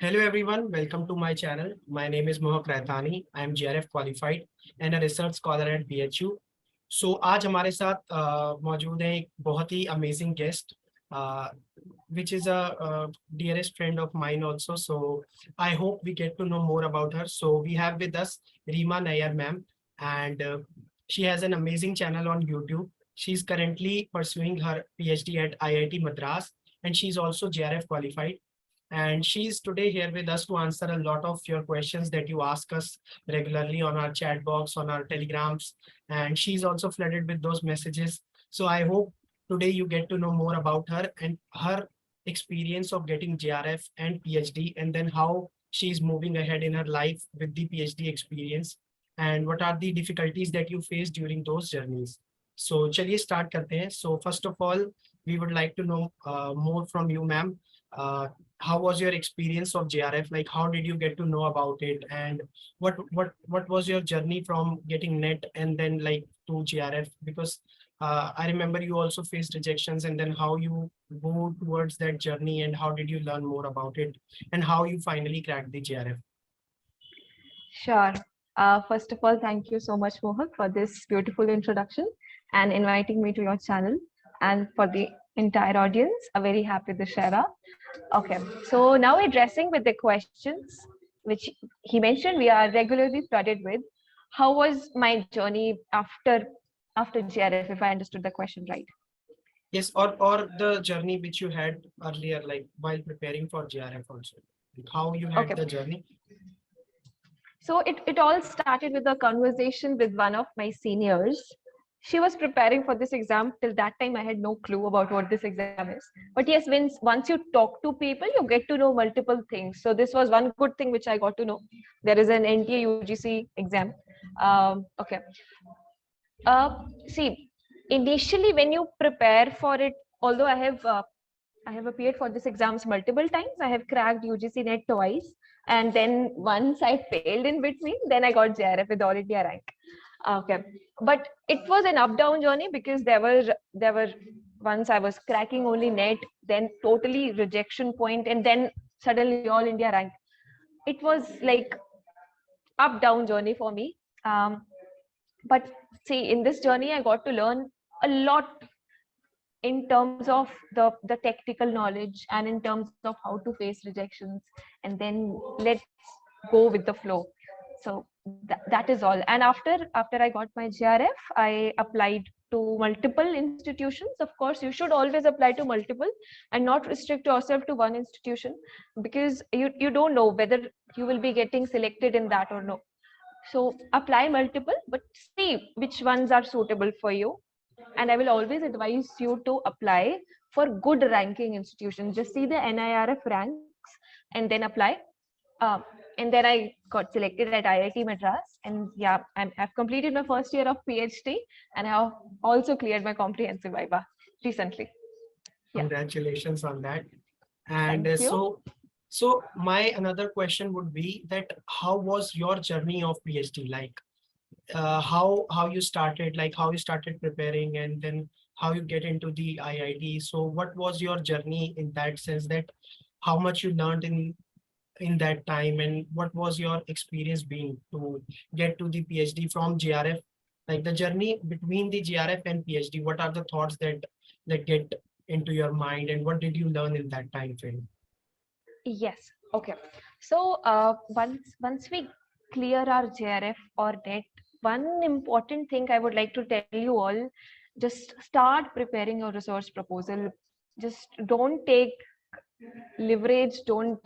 Hello everyone, welcome to my channel. My name is Mohak Raithani. I am JRF qualified and a research scholar at BHU. So आज हमारे साथ मौजूद है एक बहुत ही amazing guest, which is a dearest friend of mine also. So I hope we get to know more about her. So we have with us Reema Nayyar Mam, and she has an amazing channel on YouTube. She's currently pursuing her PhD at IIT Madras, and she's also JRF qualified. And she's today here with us to answer a lot of your questions that you ask us regularly on our chat box, on our telegrams, and she's also flooded with those messages. So I hope today you get to know more about her and her experience of getting JRF and PhD, and then how she's moving ahead in her life with the PhD experience, and what are the difficulties that you face during those journeys. So चलिए start करते हैं. So first of all, we would like to know more from you, ma'am. Uh, how was your experience of JRF? Like, how did you get to know about it, and what was your journey from getting net and then like to JRF? Because I remember you also faced rejections, and then how you go towards that journey, and how did you learn more about it, and how you finally cracked the JRF? Sure. First of all, thank you so much, Mohak, for this beautiful introduction and inviting me to your channel. And for the entire audience, a very happy Dussehra. Okay, so now addressing with the questions which he mentioned, we are regularly flooded with. How was my journey after JRF, if I understood the question right? Yes, or the journey which you had earlier, like while preparing for JRF also, like how you had Okay. the journey. So it all started with a conversation with one of my seniors. She was preparing for this exam. Till that time, I had no clue about what this exam is. But yes, once you talk to people, you get to know multiple things. So this was one good thing which I got to know. There is an NTA UGC exam. Okay. See, initially when you prepare for it, although I have appeared for these exams multiple times. I have cracked UGC net twice, and then once I failed in between. Then I got JRF with All India rank. Okay, but it was an up-down journey because there were once I was cracking only net, then totally rejection point, and then suddenly All India rank. It was like up-down journey for me. But see, in this journey, I got to learn a lot in terms of the technical knowledge and in terms of how to face rejections, and then let's go with the flow. So that is all. And after I got my JRF, I applied to multiple institutions. Of course, you should always apply to multiple and not restrict yourself to one institution, because you don't know whether you will be getting selected in that or no. So apply multiple, but see which ones are suitable for you. And I will always advise you to apply for good ranking institutions. Just see the NIRF ranks and then apply. And then I got selected at IIT Madras. And yeah, I've completed my first year of PhD, and I have also cleared my comprehensive viva recently. Yeah. Congratulations on that. And Thank you. so my another question would be that how was your journey of PhD? Like how you started, like how you started preparing, and then how you get into the IIT. So what was your journey in that sense, that how much you learned in that time, and what was your experience being to get to the PhD from JRF, like the journey between the JRF and PhD? What are the thoughts that get into your mind, and what did you learn in that time frame? Yes. Okay. So once we clear our JRF or NET, one important thing I would like to tell you all: just start preparing your research proposal. Just don't take leverage. Don't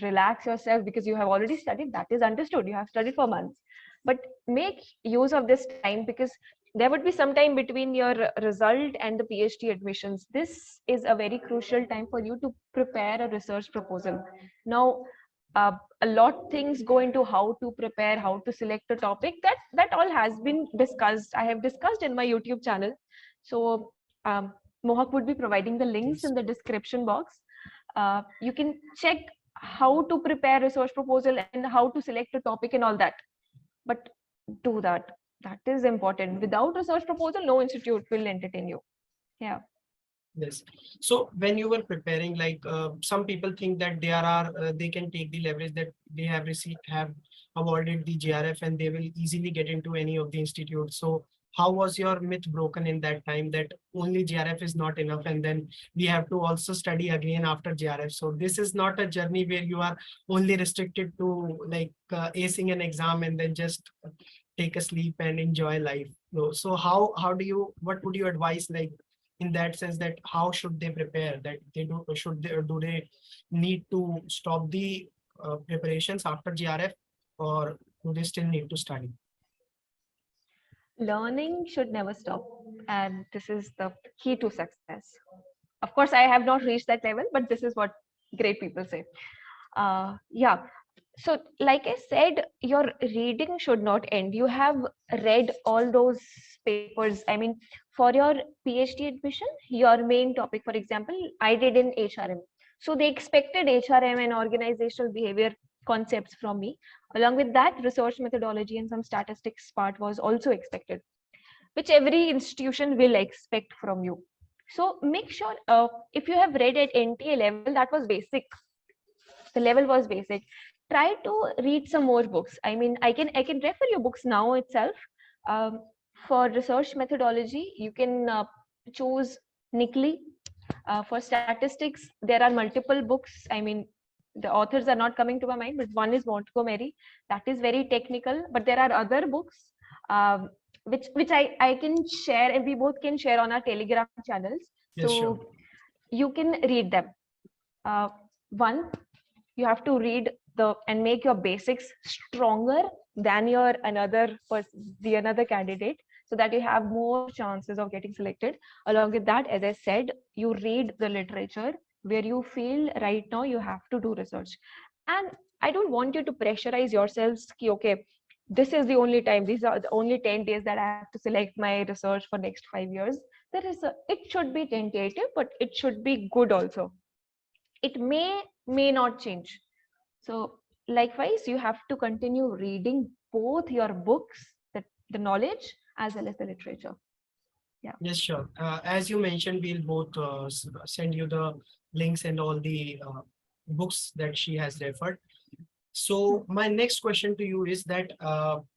relax yourself because you have already studied. That is understood. You have studied for months, but make use of this time, because there would be some time between your result and the PhD admissions. This is a very crucial time for you to prepare a research proposal. Now, a lot things go into how to prepare, how to select a topic. That all has been discussed. I have discussed in my YouTube channel. So Mohak would be providing the links in the description box. You can check how to prepare research proposal and how to select a topic and all that. But do that. That is important. Without research proposal, no institute will entertain you. Yeah. Yes. So when you were preparing, like some people think that they can take the leverage that they have awarded the JRF and they will easily get into any of the institutes. So how was your myth broken in that time that only JRF is not enough and then we have to also study again after JRF? So this is not a journey where you are only restricted to like acing an exam and then just take a sleep and enjoy life. So how do you, what would you advise, like in that sense, that how should they prepare, that they do, should they, or do they need to stop the preparations after JRF, or do they still need to study? Learning should never stop, and this is the key to success. Of course, I have not reached that level, but this is what great people say. Yeah. So, like I said, your reading should not end. You have read all those papers. I mean, for your PhD admission, your main topic, for example, I did in HRM. So they expected HRM and organizational behavior concepts from me. Along with that, research methodology and some statistics part was also expected, which every institution will expect from you. So make sure if you have read at NTA level, that was basic. The level was basic. Try to read some more books. I mean, I can refer you books now itself. um, for research methodology, you can choose Nickly. For statistics, there are multiple books. I mean, the authors are not coming to my mind, but one is Montgomery. That is very technical, but there are other books um, which I can share, and we both can share on our Telegram channels. Yes, sure. So you can read them. One, you have to read and make your basics stronger than your the another candidate, so that you have more chances of getting selected. Along with that, as I said, you read the literature where you feel right now you have to do research. And I don't want you to pressurize yourselves ki, okay, this is the only time, these are the only 10 days that I have to select my research for next 5 years. It should be tentative, but it should be good also. It may not change. So likewise, you have to continue reading both your books, the knowledge, as well as the literature. Yeah. Yes, sure. As you mentioned, we'll both send you the links and all the books that she has referred. So my next question to you is that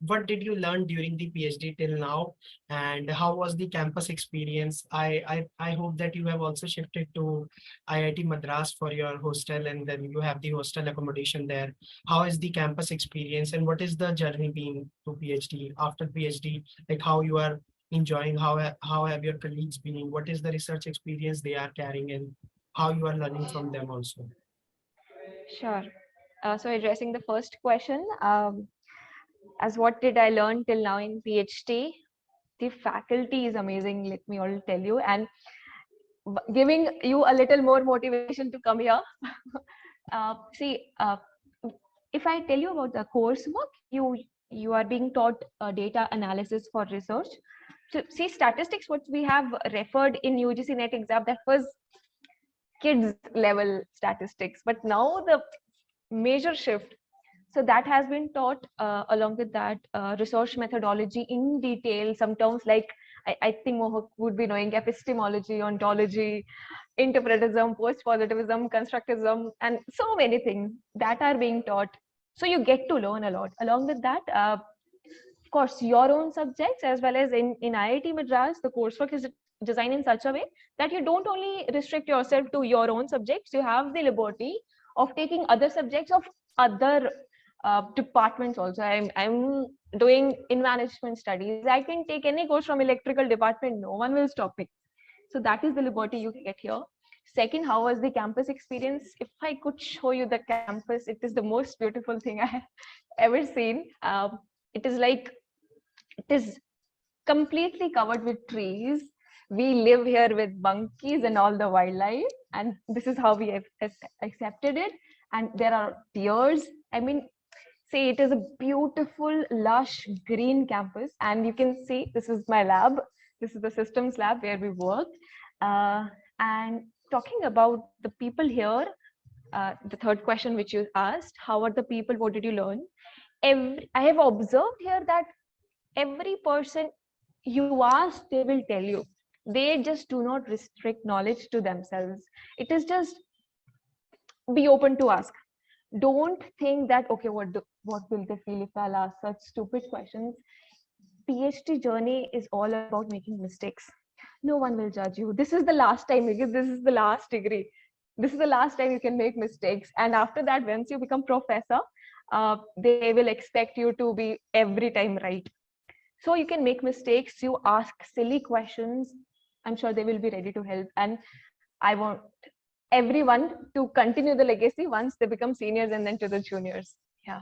what did you learn during the PhD till now, and how was the campus experience? I hope that you have also shifted to IIT Madras for your hostel, and then you have the hostel accommodation there. How is the campus experience, and what is the journey being to PhD after PhD? Like how you are enjoying, how have your colleagues been? What is the research experience they are carrying, and how you are learning from them also? Sure. So addressing the first question, as what did I learn till now in PhD? The faculty is amazing, let me all tell you, and giving you a little more motivation to come here. See, if I tell you about the coursework, you are being taught data analysis for research. So see, statistics, what we have referred in UGC NET exam, that was kids level statistics, but now the major shift. So that has been taught. Along with that, research methodology in detail, some terms like I think Mohak would be knowing: epistemology, ontology, interpretism, post-positivism, constructivism, and so many things that are being taught. So you get to learn a lot. Along with that, of course, your own subjects, as well as in IIT Madras, the coursework is designed in such a way that you don't only restrict yourself to your own subjects, you have the liberty of taking other subjects of other departments also. I'm doing in management studies. I can take any course from electrical department. No one will stop me. So that is the liberty you get here. Second, how was the campus experience? If I could show you the campus, it is the most beautiful thing I have ever seen. It is like, it is completely covered with trees. We live here with monkeys and all the wildlife, and this is how we have accepted it. And there are deers. I mean, see, it is a beautiful, lush, green campus, and you can see this is my lab. This is the systems lab where we work. And talking about the people here, the third question which you asked, how are the people? What did you learn? I have observed here that every person you ask, they will tell you. They just do not restrict knowledge to themselves. It is just be open to ask. Don't think that, okay, what will they feel if I'll ask such stupid questions. PhD journey is all about making mistakes. No one will judge you. This is the last time, because this is the last degree. This is the last time you can make mistakes. And after that, once you become professor, they will expect you to be every time right. So you can make mistakes, you ask silly questions. I'm sure they will be ready to help. And I want everyone to continue the legacy once they become seniors and then to the juniors. Yeah.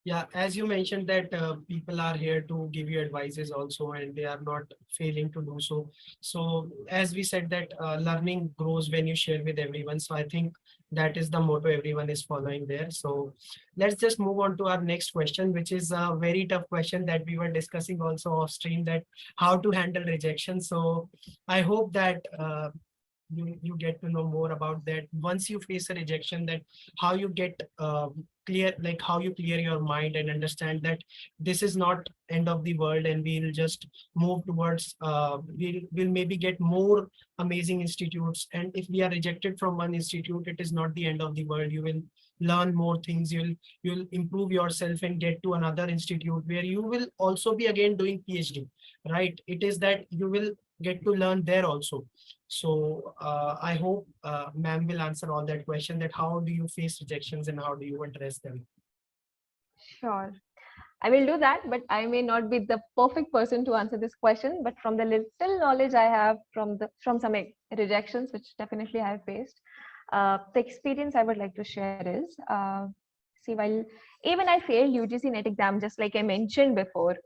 Yeah, as you mentioned that people are here to give you advices also, and they are not failing to do so. So as we said that learning grows when you share with everyone. So I think that is the motto everyone is following there. So let's just move on to our next question, which is a very tough question that we were discussing also off stream, that how to handle rejection. So I hope that you get to know more about that once you face a rejection, that how you get clear, like how you clear your mind and understand that this is not end of the world, and we'll just move towards we'll maybe get more amazing institutes. And if we are rejected from one institute, it is not the end of the world. You will learn more things, you'll improve yourself and get to another institute where you will also be again doing PhD, right? It is that you will get to learn there also. So I hope ma'am will answer all that question, that how do you face rejections and how do you address them? Sure. I will do that, but I may not be the perfect person to answer this question. But from the little knowledge I have from some rejections, which definitely I have faced, the experience I would like to share is, see, while even I failed UGC NET exam, just like I mentioned before,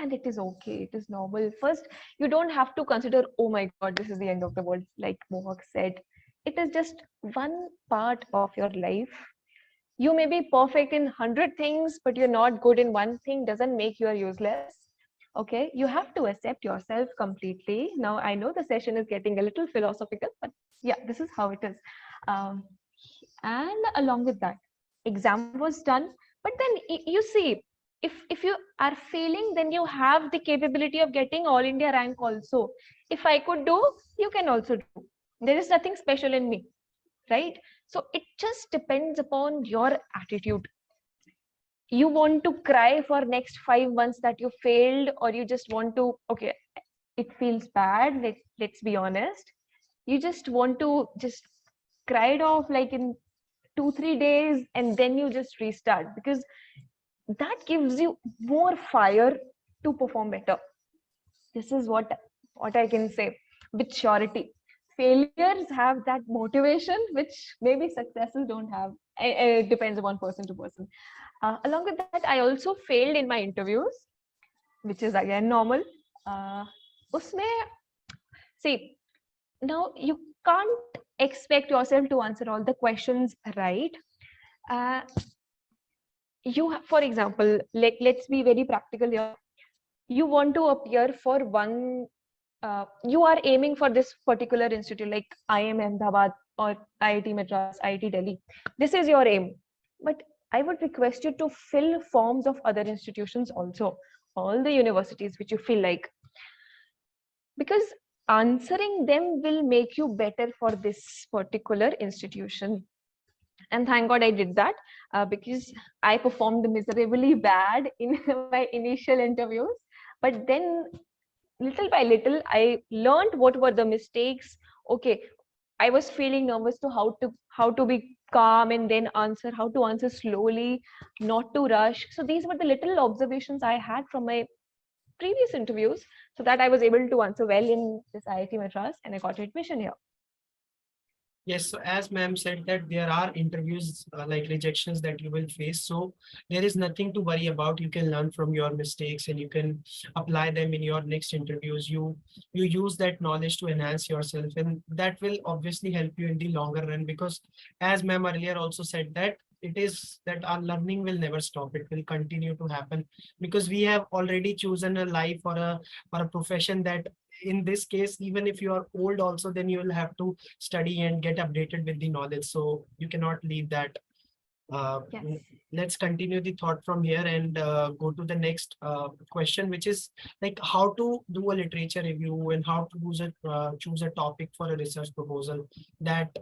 and it is okay, it is normal. First, you don't have to consider, oh my God, this is the end of the world, like Mohak said. It is just one part of your life. You may be perfect in 100 things, but you're not good in one thing, doesn't make you useless. Okay, you have to accept yourself completely. Now I know the session is getting a little philosophical, but yeah, this is how it is. um, and along with that, exam was done, but then you see, if you are failing, then you have the capability of getting all India rank also. If I could do, you can also do. There is nothing special in me, right? So it just depends upon your attitude. You want to cry for next 5 months that you failed, or you just want to, okay, it feels bad, let's be honest, you just want to just cry it off like in 2-3 days, and then you just restart, because that gives you more fire to perform better. This is what I can say with surety. Failures have that motivation which maybe successes don't have. It depends upon person to person. Along with that, I also failed in my interviews, which is again normal. Usme, see, now you can't expect yourself to answer all the questions right. uh, for example, let's be very practical here. You want to appear for one, you are aiming for this particular institute like IIM Ahmedabad or IIT Madras, IIT Delhi. This is your aim. But I would request you to fill forms of other institutions also, all the universities which you feel like, because answering them will make you better for this particular institution. And thank God I did that, because I performed miserably bad in my initial interviews. But then little by little, I learned what were the mistakes. Okay, I was feeling nervous to how to be calm and then answer, how to answer slowly, not to rush. So these were the little observations I had from my previous interviews, so that I was able to answer well in this IIT Madras and I got admission here. Yes, so as ma'am said that there are interviews like rejections that you will face. So there is nothing to worry about. You can learn from your mistakes and you can apply them in your next interviews. You use that knowledge to enhance yourself, and that will obviously help you in the longer run, because as ma'am earlier also said that it is that our learning will never stop. It will continue to happen because we have already chosen a life or a profession that in this case, even if you are old also, then you will have to study and get updated with the knowledge. So you cannot leave that. Yes. Let's continue the thought from here and go to the next question, which is like how to do a literature review and how to choose a topic for a research proposal that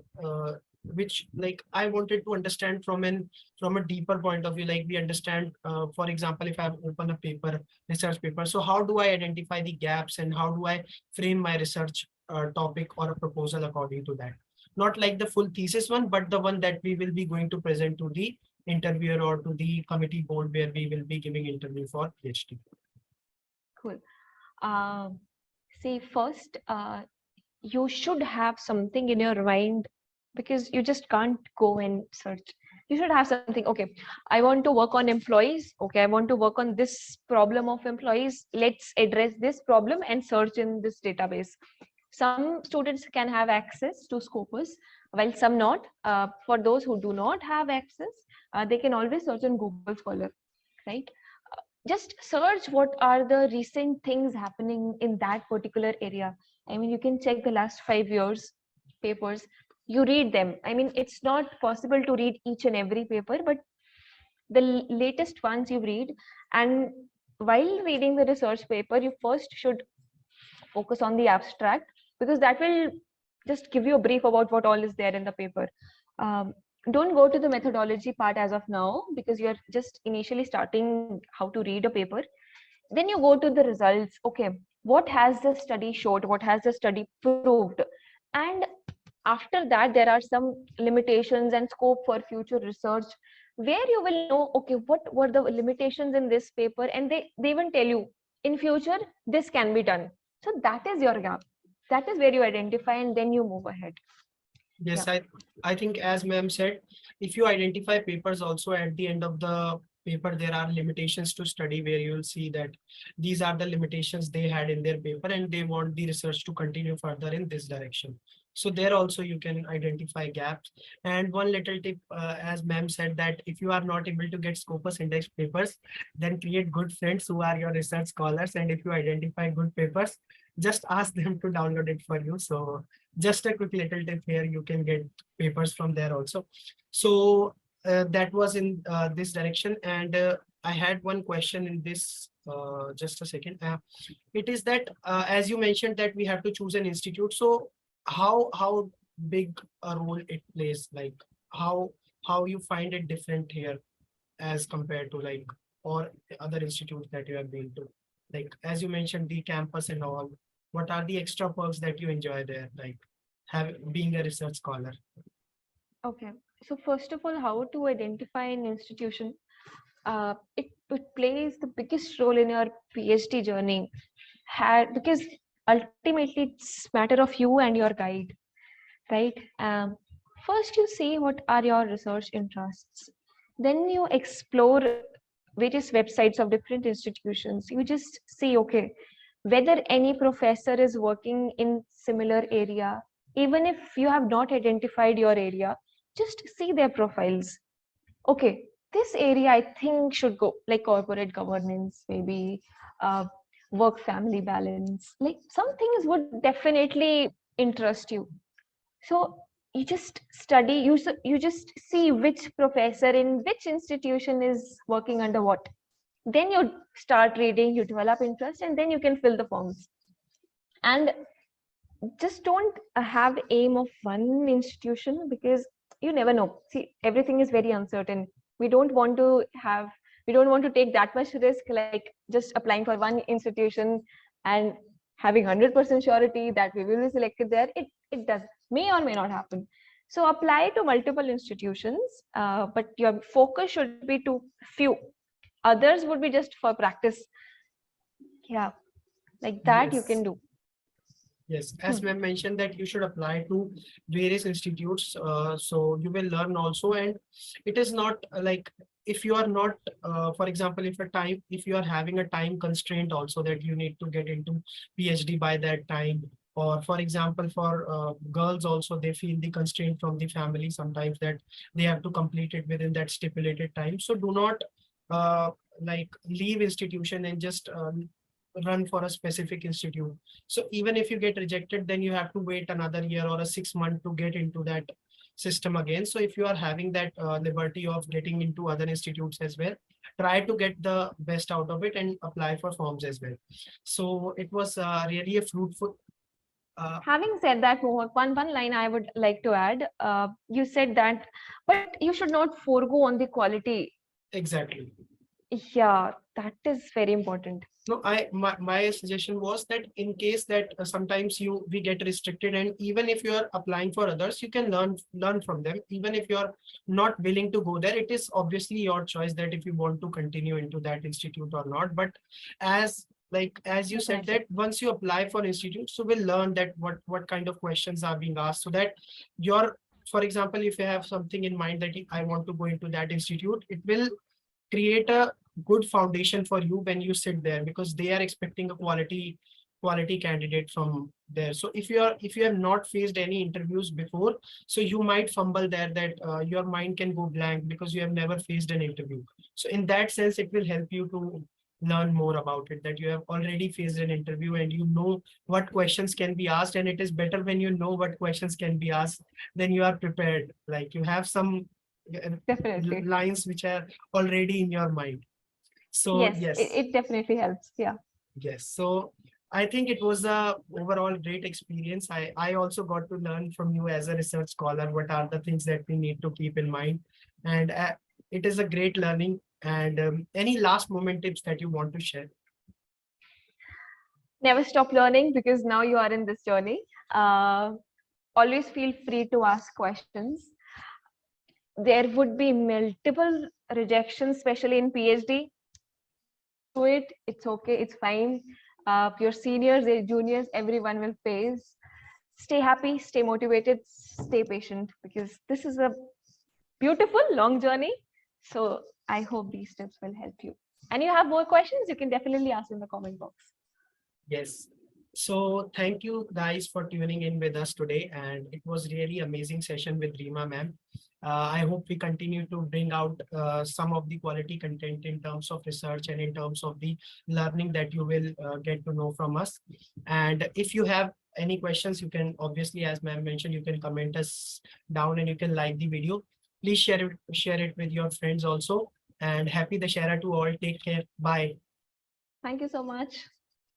which like I wanted to understand from a deeper point of view. Like we understand, for example, if I open a paper, research paper, so how do I identify the gaps and how do I frame my research topic or a proposal according to that? Not like the full thesis one, but the one that we will be going to present to the interviewer or to the committee board where we will be giving interview for PhD. Cool. See, first, you should have something in your mind because you just can't go and search. You should have something. Okay, I want to work on employees. Okay, I want to work on this problem of employees. Let's address this problem and search in this database. Some students can have access to Scopus, while some not. For those who do not have access, they can always search on Google Scholar, right? Just search what are the recent things happening in that particular area. I mean, you can check the last 5 years papers, you read them. I mean, it's not possible to read each and every paper, but the latest ones you read. And while reading the research paper, you first should focus on the abstract, because that will just give you a brief about what all is there in the paper. Don't go to the methodology part as of now, because you're just initially starting how to read a paper. Then you go to the results. Okay, what has the study showed, what has the study proved? And after that, there are some limitations and scope for future research, where you will know, okay, what were the limitations in this paper, and they even tell you in future this can be done. So that is your gap. That is where you identify, and then you move ahead. Yes, Yeah. I think as ma'am said, if you identify papers also at the end of the paper, there are limitations to study where you will see that these are the limitations they had in their paper and they want the research to continue further in this direction. So there also you can identify gaps. And one little tip, as ma'am said, that if you are not able to get Scopus index papers, then create good friends who are your research scholars. And if you identify good papers, just ask them to download it for you. So just a quick little tip here, you can get papers from there also. So that was in this direction. And I had one question in this, just a second. It is that, as you mentioned that we have to choose an institute. So how big a role it plays, like how you find it different here as compared to like or other institutes that you have been to? Like as you mentioned, the campus and all, what are the extra perks that you enjoy there, like being a research scholar? Okay. So first of all, how to identify an institution? It plays the biggest role in your PhD journey, because ultimately it's matter of you and your guide, right? First you see what are your research interests, then you explore various websites of different institutions. You just see, okay, whether any professor is working in similar area. Even if you have not identified your area, just see their profiles. Okay, this area I think should go, like corporate governance, maybe uh, work family balance, like some things would definitely interest you. So you just study, you just see which professor in which institution is working under what. Then you start reading, you develop interest, and then you can fill the forms. And just don't have aim of one institution, because you never know. See, everything is very uncertain. We don't want to have, we don't want to take that much risk, like just applying for one institution and having 100% surety that we will be selected there. It does may or may not happen. So apply to multiple institutions, but your focus should be to few. Others would be just for practice. Yeah, like that you can Yes. do. Yes, Hmm. as ma'am mentioned that you should apply to various institutes, so you will learn also. And it is not like if you are not, for example, if you are having a time constraint also that you need to get into PhD by that time, or for example, for girls also, they feel the constraint from the family sometimes that they have to complete it within that stipulated time. So do not like leave institution and just run for a specific institute. So even if you get rejected, then you have to wait another year or a 6 month to get into that system again. So if you are having that liberty of getting into other institutes as well, try to get the best out of it and apply for forms as well. So it was really a fruitful. Having said that, Mohak, one line I would like to add. You said that, but you should not forego on the quality. Exactly. Yeah, that is very important. No, my suggestion was that in case that sometimes we get restricted, and even if you are applying for others, you can learn from them. Even if you are not willing to go there, it is obviously your choice that if you want to continue into that institute or not. But as you said, that once you apply for institutes, so we'll learn that what kind of questions are being asked, so that for example, if you have something in mind that I want to go into that institute, it will create a good foundation for you when you sit there, because they are expecting a quality candidate from there. So if you have not faced any interviews before, so you might fumble there, that your mind can go blank because you have never faced an interview. So in that sense, it will help you to learn more about it, that you have already faced an interview and you know what questions can be asked. And it is better when you know what questions can be asked, then you are prepared, like you have some Definitely. lines which are already in your mind. So Yes, it definitely helps. Yeah. yes. So I think it was a overall great experience. I also got to learn from you as a research scholar what are the things that we need to keep in mind, and it is a great learning. And any last moment tips that you want to share? Never stop learning, because now you are in this journey. Always feel free to ask questions. There would be multiple rejections, especially in PhD. Do it. It's okay. It's fine. Your seniors, your juniors, everyone will face. Stay happy, stay motivated, stay patient, because this is a beautiful long journey. So I hope these tips will help you. And you have more questions, you can definitely ask in the comment box. Yes. So thank you guys for tuning in with us today. And it was really amazing session with Reema ma'am. I hope we continue to bring out some of the quality content in terms of research and in terms of the learning that you will get to know from us. And if you have any questions, you can obviously, as ma'am mentioned, you can comment us down and you can like the video. Please share it with your friends also. And happy Dashera to all. Take care. Bye. Thank you so much.